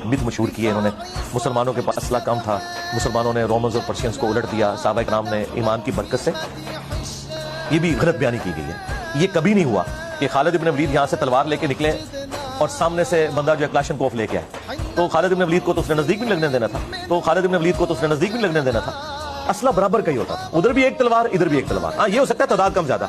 Myth मशहूर किए इन्होंने। मुसलमानों के पास असला कम था, मुसलमानों ने रोमन्स और पर्शियंस को उलट दिया सहाबा इकराम ने ईमान की बरकत से। ये भी गलत बयानी की गई है। ये कभी नहीं हुआ कि खालिद इब्न वलीद यहाँ से तलवार लेके निकले और सामने से बंदा जो क्लाशनकोफ लेके आए, तो खालिद इब्न वलीद को तो उसने नजदीक भी लगने देना था, असला बराबर का ही होता था, उधर भी एक तलवार इधर भी एक तलवार। हाँ, ये हो सकता है तादाद कम ज्यादा।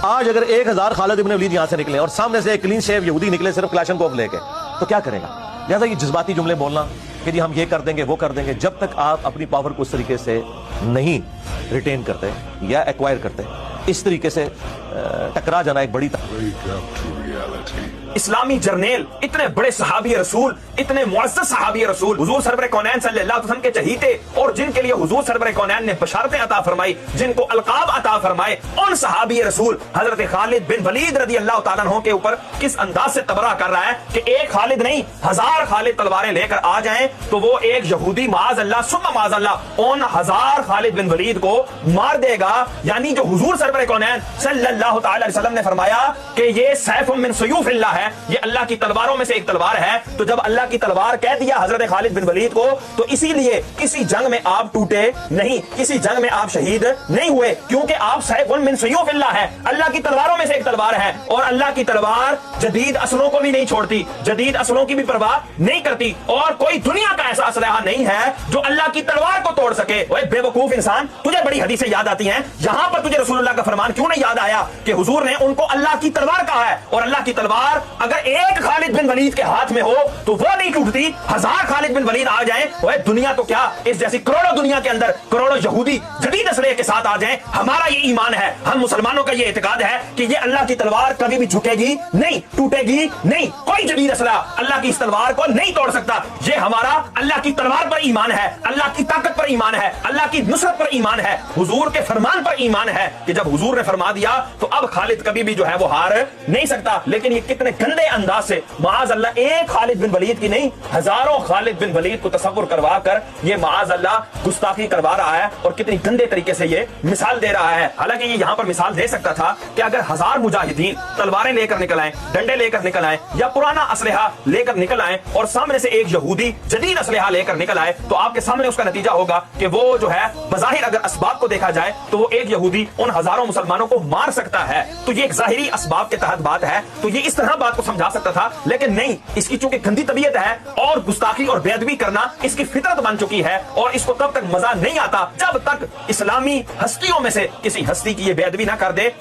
आज अगर 1000 खालिद इब्न वलीद यहाँ से निकले और सामने से एक क्लीन शेव यहूदी निकले सिर्फ क्लाशनकोफ लेके, तो क्या करेगा? लिहाजा ये जज्बाती जुमले बोलना कि जी हम ये कर देंगे वो कर देंगे, जब तक आप अपनी पावर को उस तरीके से नहीं रिटेन करते या एक्वायर करते, इस तरीके से टकरा जाना एक बड़ी इस्लामी जर्नेल, इतने बड़े सहाबी रसूल, इतने मुअज़्ज़ज़ सहाबी रसूल, हुजूर सरवर कौनैन सल्लल्लाहु अलैहि वसल्लम के चहीते, और जिनके लिए हुजूर सरवर कौनैन ने बशारतें अता फरमाई, जिनको अलकाब अता फरमाए, उन सहाबी रसूल हजरत खालिद बिन वलीद रज़ी अल्लाह तआला अन्हु के ऊपर किस अंदाज से तबरा कर रहा है कि एक खालिद नहीं 1000 खालिद तलवारें लेकर आ जाएं तो वो एक यहूदी माज़ अल्लाह सुम्मा माज़ अल्लाह उन 1000 खालिद बिन वलीद को मार देगा। यानी जो हुजूर सरवर कौनैन सल्लल्लाहु तआला अलैहि वसल्लम ने फरमाया कि ये सैफुम मिन सुयूफिल्लाह है, ये अल्लाह की तलवारों में से एक तलवार है, तो जब अल्लाह की तलवार कह दिया हजरत खालिद बिन वलीद को, तो इसीलिए किसी जंग में आप टूटे नहीं, किसी जंग में आप शहीद नहीं हुए, क्योंकि आप सैफुन मिन सुयूफिल्लाह है, अल्लाह की तलवारों में से एक तलवार है। और अल्लाह की तलवार जदीद असलों को भी नहीं छोड़ती, जदीद असलों की भी परवाह नहीं करती, और कोई दुनिया का ऐसा असलहा नहीं है जो अल्लाह की तलवार को तोड़ सके। ओए बेवकूफ इंसान, तुझे बड़ी हदीसें याद आती हैं, यहां पर तुझे रसूलुल्लाह का फरमान क्यों नहीं याद आया कि हुजूर ने उनको अल्लाह की तलवार कहा है, और अल्लाह की तलवार अगर एक खालिद बिन वलीद के हाथ में हो तो वो नहीं टूटती, 1000 खालिद बिन वलीद आ जाएं, ओए दुनिया तो क्या इस जैसी करोड़ों दुनिया के अंदर करोड़ों यहूदी जदीद असले के साथ आ जाएं, हमारा ये ईमान है, हम मुसलमानों का ये इत्तेकाद है कि ये अल्लाह की तलवार कभी भी झुकेगी नहीं, टूटेगी नहीं, कोई जदीद असला अल्लाह की इस तलवार को नहीं तोड़ सकता। ये हमारा अल्लाह की तलवार पर ईमान है, अल्लाह की ताकत पर ईमान है, अल्लाह की नुसरत पर ईमान है, हुजूर के फरमान पर ईमान है कि जब हुजूर ने फरमा दिया तो अब खालिद कभी भी जो है वो हार नहीं सकता। लेकिन ये कितने गंदे अंदाज से माज अल्लाह एक खालिद बिन वलीद की नहीं, हजारों खालिद बिन वलीद को तसव्वुर करवा कर ये माज अल्लाह गुस्ताखी करवा रहा है, और कितनी गंदे तरीके से ये मिसाल दे रहा है। हालांकि ये यहाँ पर मिसाल दे सकता था कि अगर 1000 मुजाहिदीन तलवारें लेकर निकल आए, डंडे लेकर निकल आए, या पुराना असलहा लेकर निकल आए, और सामने से एक यहूदी जदीद असलहा लेकर निकल आए, तो आपके सामने उसका नतीजा होगा कि वो जो है बज़ाहिर अगर असबाब को देखा जाए तो वो एक यहूदी उन हजारों मुसलमानों को मार सकता है। तो ये एक जाहिरी असबाब के तहत बात है, तो ये इस तरह बात को समझा सकता था, लेकिन नहीं, इसकी चूंकि गंदी तबीयत है और गुस्ताखी और बेअदबी करना इसकी फितरत बन चुकी है, और इसको तब तक मजा नहीं आता जब तक इस्लामी हस्तियों में से किसी हस्ती की ये बेअदबी ना कर दे।